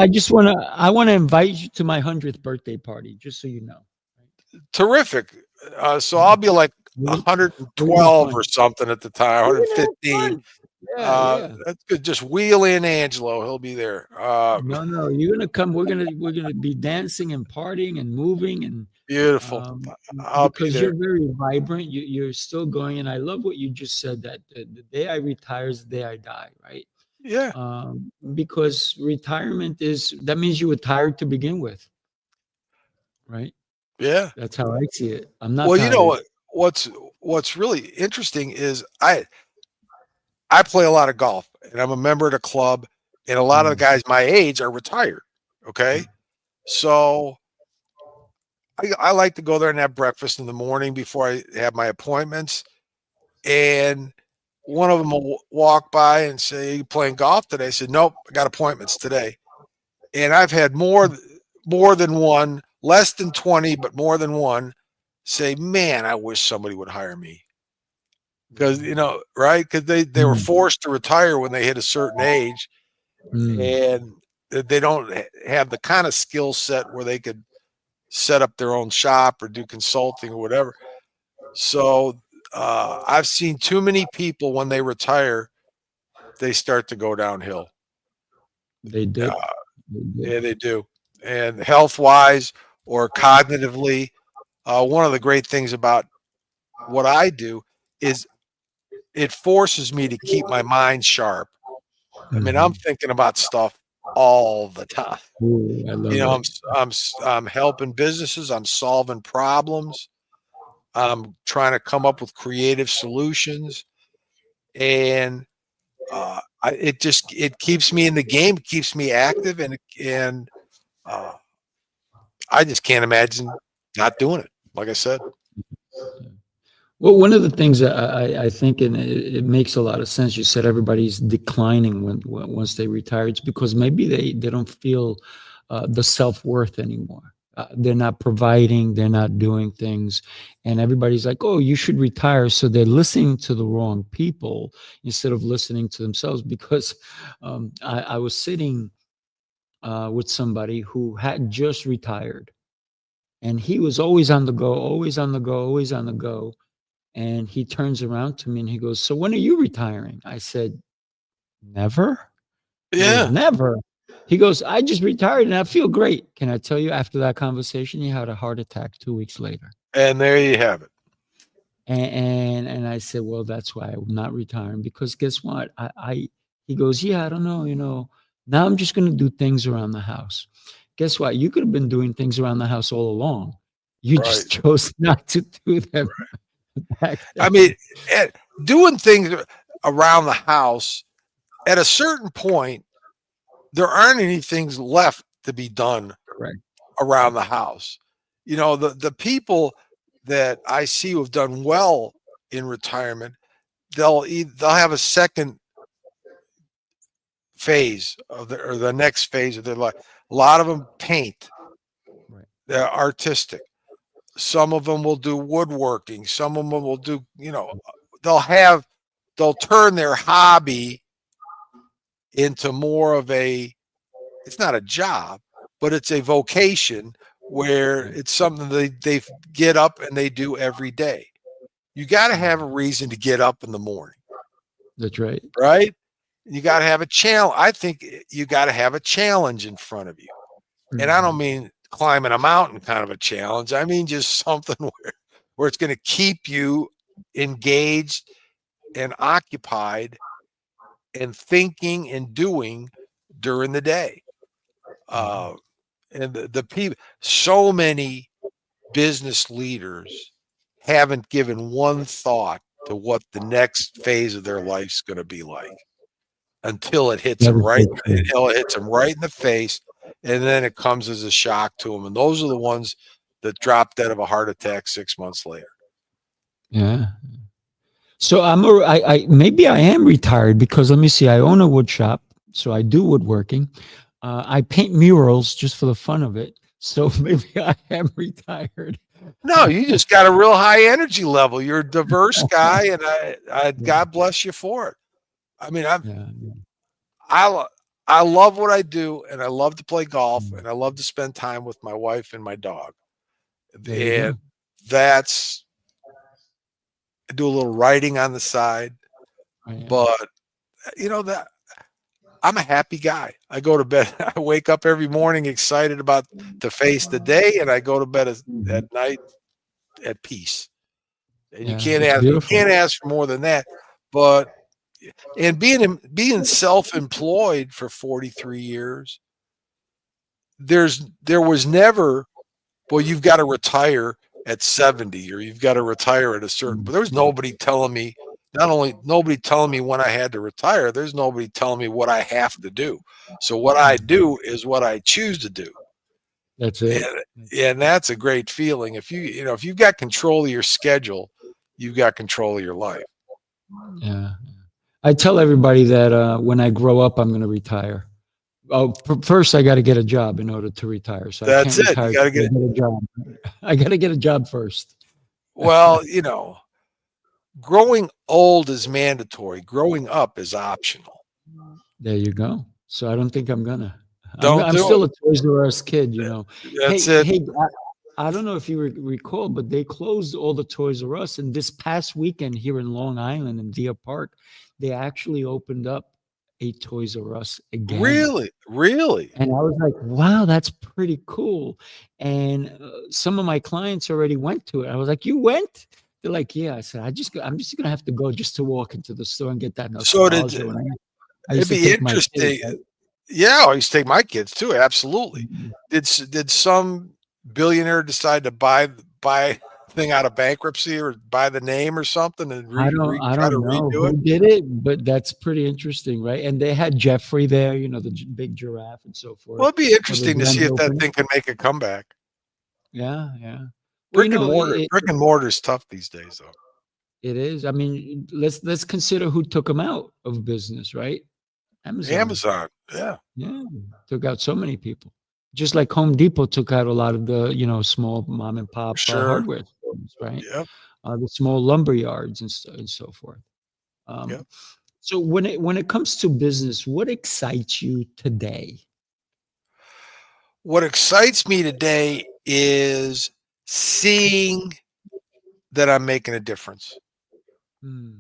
I wanna invite you to my 100th birthday party, just so you know. terrific. So I'll be like We're gonna have 112 fun. or something at the time, We're gonna have 115. fun. Yeah, yeah. That's good. Just wheel in Angelo; he'll be there. No, no, you're gonna come. We're gonna be dancing and partying and moving and Beautiful. um, I'll be because there. you're very vibrant. You're still going, and I love what you just said that the day I retire is the day I die, right? Yeah, Because retirement is that means you were tired to begin with, right? yeah. That's how I see it. I'm not Well, you know tired. what's really interesting is I play a lot of golf, and I'm a member of the club, and a lot of the Mm, guys my age are retired. Okay, so I like to go there and have breakfast in the morning before I have my appointments, and one of them will walk by and say, "You playing golf today?" I said, "Nope, I got appointments today." And I've had more than one, less than 20, but more than one say, "Man, I wish somebody would hire me." Because right? Because they were mm, forced to retire when they hit a certain age, mm, and they don't have the kind of skill set where they could set up their own shop or do consulting or whatever. So I've seen too many people when they retire, they start to go downhill. They did. Uh, They did. yeah, they do. And health wise or cognitively, one of the great things about what I do is it forces me to keep my mind sharp. I mean, I'm thinking about stuff all the time. Ooh, I love You know, it. I'm helping businesses. I'm solving problems. I'm trying to come up with creative solutions, and it keeps me in the game, it keeps me active, and uh, I just can't imagine not doing it. Like I said, Well, one of the things that I think, and it makes a lot of sense. You said everybody's declining once they retire. It's because maybe they don't feel the self-worth anymore. They're not providing. They're not doing things, and everybody's like, "Oh, you should retire." So they're listening to the wrong people instead of listening to themselves. Because I was sitting with somebody who had just retired, and he was always on the go, always on the go, always on the go. And he turns around to me and he goes, "So when are you retiring?" I said, "Never." He goes, yeah. "Never." He goes, "I just retired and I feel great." Can I tell you, after that conversation, he had a heart attack 2 weeks later. And there you have it. And I said, "Well, that's why I'm not retiring, because guess what? He goes, "Yeah, I don't know, now I'm just going to do things around the house." Guess what? You could have been doing things around the house all along. You Right. just chose not to do them back I then. mean, doing things around the house at a certain point, there aren't any things left to be done Correct. around the house. You know, the people that I see who have done well in retirement, they'll have a second phase of the next phase of their life. A lot of them paint. Right. They're artistic. Some of them will do woodworking. Some of them will do, they'll turn their hobby into more of it's not a job, but it's a vocation where Right. it's something they get up and they do every day. You got to have a reason to get up in the morning, That's right. right? You got to have a challenge. I think you got to have a challenge in front of you. And I don't mean climbing a mountain kind of a challenge. I mean just something where it's going to keep you engaged and occupied and thinking and doing during the day. And the people, so many business leaders haven't given one thought to what the next phase of their life's going to be like until it hits That them is right, so true. until it hits them right in the face, and then it comes as a shock to them. And those are the ones that drop dead of a heart attack 6 months later. Yeah. So maybe I am retired, because let me see, I own a wood shop, so I do woodworking. I paint murals just for the fun of it. So maybe I am retired. No, you just got a real high energy level. You're a diverse guy, and I God bless you for it. I mean, Yeah. I I love what I do, and I love to play golf, and I love to spend time with my wife and my dog. There you And go. that's I do a little writing on the side, Oh, yeah. but that I'm a happy guy. I go to bed. I wake up every morning excited about to face the day, and I go to bed at night at peace. And Yeah, it's you beautiful. can't ask for more than that. But and being self-employed for 43 years, there was never, well, you've got to retire at 70 or you've got to retire at a certain, but there was nobody telling me, not only nobody telling me when I had to retire, there's nobody telling me what I have to do. So what I do is what I choose to do. That's it. And that's a great feeling. If if you've got control of your schedule, you've got control of your life. Yeah. I tell everybody that when I grow up, I'm going to retire. Oh, first I got to get a job in order to retire. So I That's can't it. You retire got to till I get get a job. I got to get a job first. well, growing old is mandatory. Growing up is optional. There you go. So I don't think I'm gonna. Don't I'm do it. still a Toys R Us kid. That's Hey, it. hey, I don't know if you recall, but they closed all the Toys R Us. And this past weekend here in Long Island in Deer Park, they actually opened up a Toys R Us again. Really? Really? And I was like, wow, that's pretty cool. And some of my clients already went to it. I was like, you went? They're like, yeah. I said, I'm just gonna have to go just to walk into the store and get that So nostalgia. When I it'd used to be take my kids, interesting. right? Yeah, I used to take my kids too. Absolutely. Mhm. Did some billionaire decide to buy thing out of bankruptcy or buy the name or something and I try to don't know redo it? who did it, but that's pretty interesting, right? And they had Jeffrey there, the big giraffe and so Well, forth it'd be for the interesting to grand see if that opening. thing can make a comeback. Yeah, yeah. Well, Brick and mortar is tough these days, though. it is. I mean, let's consider who took them out of business, right? Amazon. Amazon, yeah, Yeah, took out so many people. Just like Home Depot took out a lot of the, small mom and pop sure, hardware stores, right? yep, The small lumber yards and so forth. yep. Um, so when it comes to business, what excites you today? What excites me today is seeing that I'm making a difference. Hmm.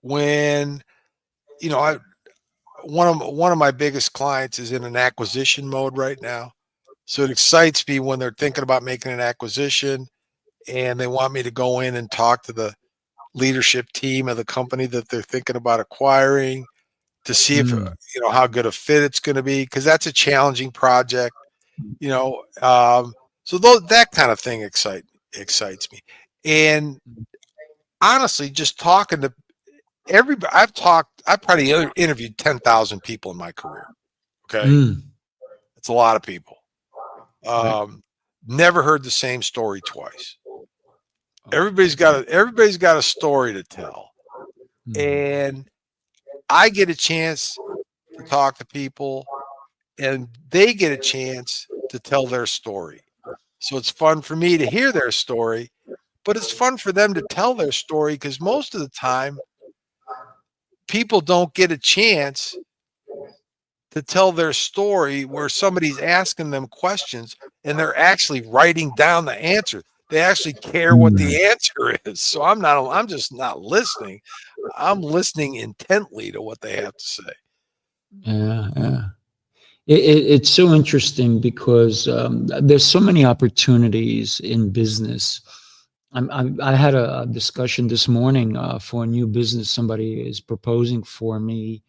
When I one of my biggest clients is in an acquisition mode right now, so it excites me when they're thinking about making an acquisition and they want me to go in and talk to the leadership team of the company that they're thinking about acquiring to see if Mm. how good a fit it's going to be, because that's a challenging project. you know um so that kind of thing excites me. And honestly, just talking to everybody, I've probably interviewed 10,000 people in my career. Okay, Mm. it's a lot of people. Right. um Never heard the same story twice. Oh. Everybody's got a story to tell, Mhm. and I get a chance to talk to people and they get a chance to tell their story. So it's fun for me to hear their story, but it's fun for them to tell their story, because most of the time people don't get a chance to tell their story where somebody's asking them questions and they're actually writing down the answer. They actually care what Mm. the answer is. So I'm just not listening. I'm listening intently to what they have to say. Yeah, yeah. It's so interesting because there's so many opportunities in business. I had a discussion this morning for a new business. Somebody is proposing for me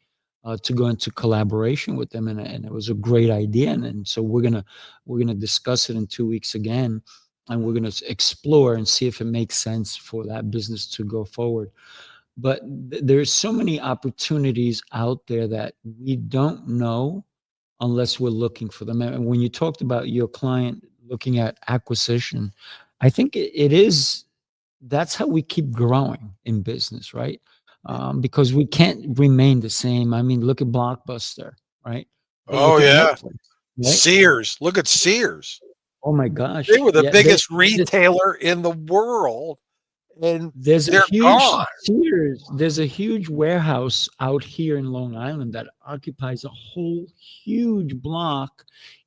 to go into collaboration with them, and it was a great idea. And so we're gonna discuss it in 2 weeks again, and we're gonna explore and see if it makes sense for that business to go forward. But there's so many opportunities out there that we don't know unless we're looking for them. And when you talked about your client looking at acquisition, I think it is that's how we keep growing in business, right? Because we can't remain the same. I mean, look at Blockbuster, right? Or Oh look at yeah. Netflix, right? Sears. Look at Sears. Oh my They gosh. were the Yeah, biggest this retailer in the world, and there's a they're huge gone. Sears, there's a huge warehouse out here in Long Island that occupies a whole huge block,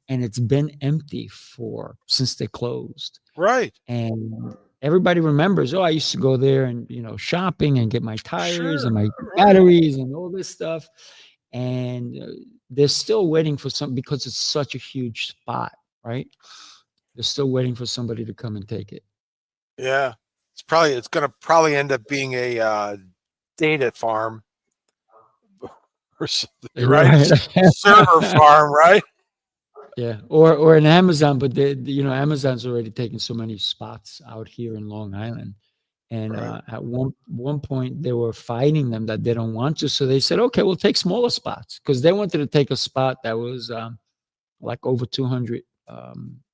and it's been empty for since they closed. Right. And everybody remembers, oh, I used to go there and shopping and get my tires Sure. and my Right. batteries and all this stuff. And they're still waiting for some because it's such a huge spot, right? They're still waiting for somebody to come and take it. Yeah. It's going to probably end up being a data farm or something, right? Right. Server farm, right? Yeah, or an Amazon, but Amazon's already taken so many spots out here in Long Island, and Right. at one point they were fighting them that they don't want to, so they said, okay, we'll take smaller spots because they wanted to take a spot that was like over 200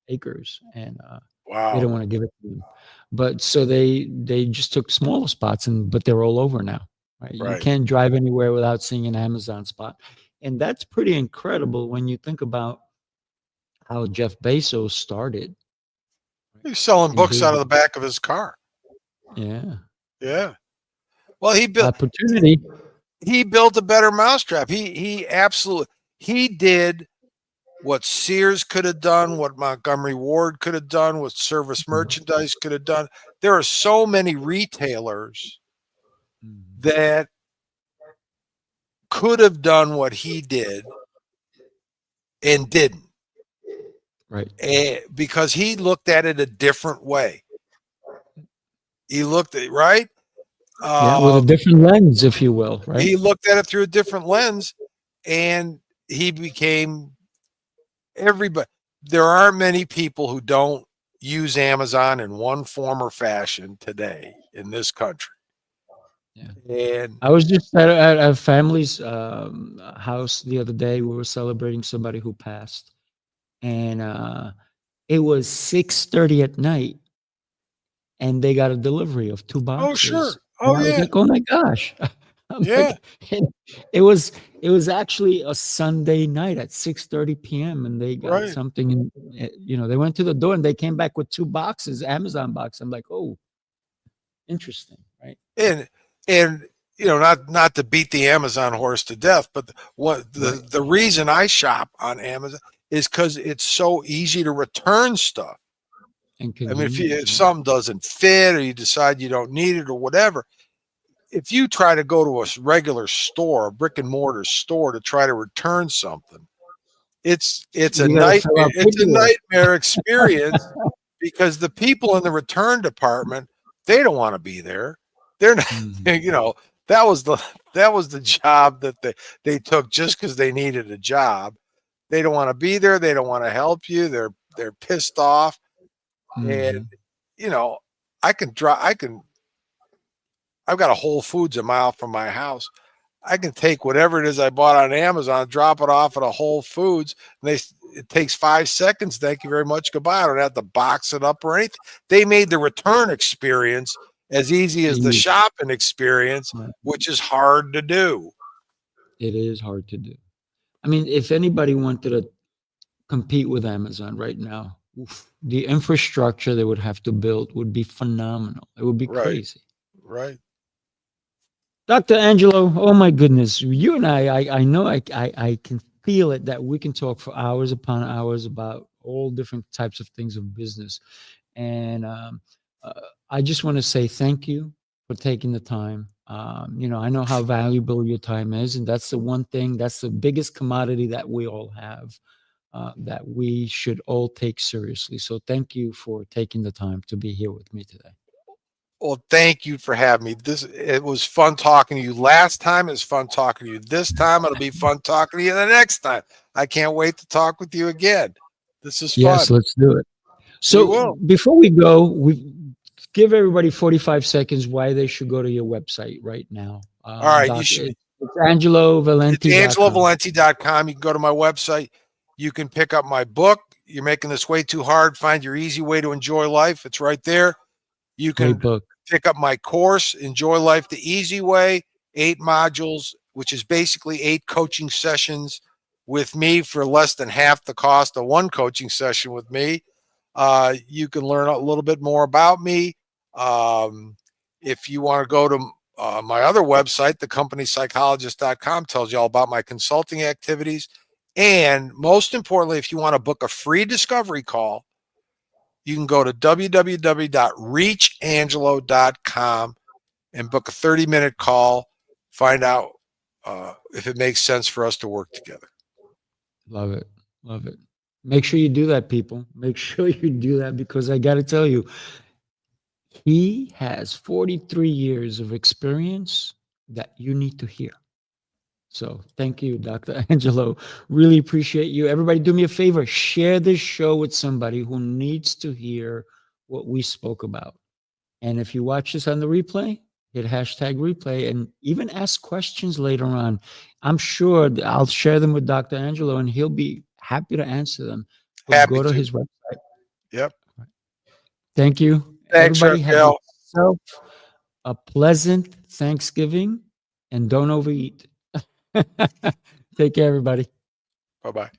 acres, and they Wow. don't want to give it to them. But so they just took smaller spots, but they're all over now. Right, you Right. can't drive anywhere without seeing an Amazon spot, and that's pretty incredible when you think about how Jeff Bezos started He's selling in books out of the business. back of his car. Yeah. Yeah. Well, Opportunity. he built a better mousetrap. He absolutely he did what Sears could have done, what Montgomery Ward could have done, what Service Merchandise could have done. There are so many retailers that could have done what he did and didn't. Right. Because he looked at it a different way. He looked at right. Yeah, with a different lens, if you will, right? He looked at it through a different lens, and he became everybody. There aren't many people who don't use Amazon in one form or fashion today in this country. Yeah. And I was just at a family's house the other day. We were celebrating somebody who passed, and it was 6:30 at night, and they got a delivery of 2 boxes. oh sure, And oh I was yeah, like, "Oh my gosh!" I'm yeah, like, it was actually a Sunday night at 6:30 p.m. and they got right. something, and they went to the door and they came back with 2 boxes, Amazon box. I'm like, "Oh, interesting," right? And not to beat the Amazon horse to death, but the reason I shop on Amazon is because it's so easy to return stuff. And I mean, if convenient, something doesn't fit or you decide you don't need it or whatever, if you try to go to a regular store, a brick and mortar store, to try to return something, it's a you gotta fill nightmare. out It's a paperwork. nightmare experience because the people in the return department, they don't want to be there. They're not, Mhm. that was the job that they took just because they needed a job. They don't want to be there. They don't want to help you. They're pissed off. And Mhm. I've got a Whole Foods a mile from my house. I can take whatever it is I bought on Amazon, drop it off at a Whole Foods, and it takes 5 seconds. Thank you very much. Goodbye. I don't have to box it up or anything. They made the return experience as easy as the Easy. shopping experience, Right. which is hard to do. It is hard to do. I mean, if anybody wanted to compete with Amazon right now, the infrastructure they would have to build would be phenomenal. It would be Right. crazy. Right. Dr. Angelo, oh my goodness, you and I know I can feel it that we can talk for hours upon hours about all different types of things of business. And uh, I just want to say thank you for taking the time. I know how valuable your time is, and that's the one thing, that's the biggest commodity that we all have, that we should all take seriously. So thank you for taking the time to be here with me today. Well, thank you for having me. It was fun talking to you last time. It's fun talking to you this time. It'll be fun talking to you the next time. I can't wait to talk with you again. This is Yes, fun. let's do it. We So will. before we go, we give everybody 45 seconds why they should go to your website right now. All right. It's It's AngeloValenti.com. AngeloValenti.com. You can go to my website. You can pick up my book. You're making this way too hard. Find your easy way to enjoy life. It's right there. You Great can book. pick up my course, Enjoy Life the Easy Way, 8 modules, which is basically 8 coaching sessions with me for less than half the cost of one coaching session with me. You can learn a little bit more about me. If you want to go to my other website, the Company Psychologist.com, tells you all about my consulting activities. And most importantly, if you want to book a free discovery call, you can go to www.reachangelo.com and book a 30-minute call. Find out if it makes sense for us to work together. Love it. Love it. Make sure you do that, people. Make sure you do that, because I got to tell you, he has 43 years of experience that you need to hear. So thank you, Dr. Angelo. Really appreciate you. Everybody, do me a favor. Share this show with somebody who needs to hear what we spoke about. And if you watch this on the replay, hit hashtag replay and even ask questions later on. I'm sure I'll share them with Dr. Angelo and he'll be happy to answer them. But Happy go to to. his website. Yep. Thank you. Thanks, Everybody have Rafael. yourself a pleasant Thanksgiving and don't overeat. Take care, everybody. Bye-bye.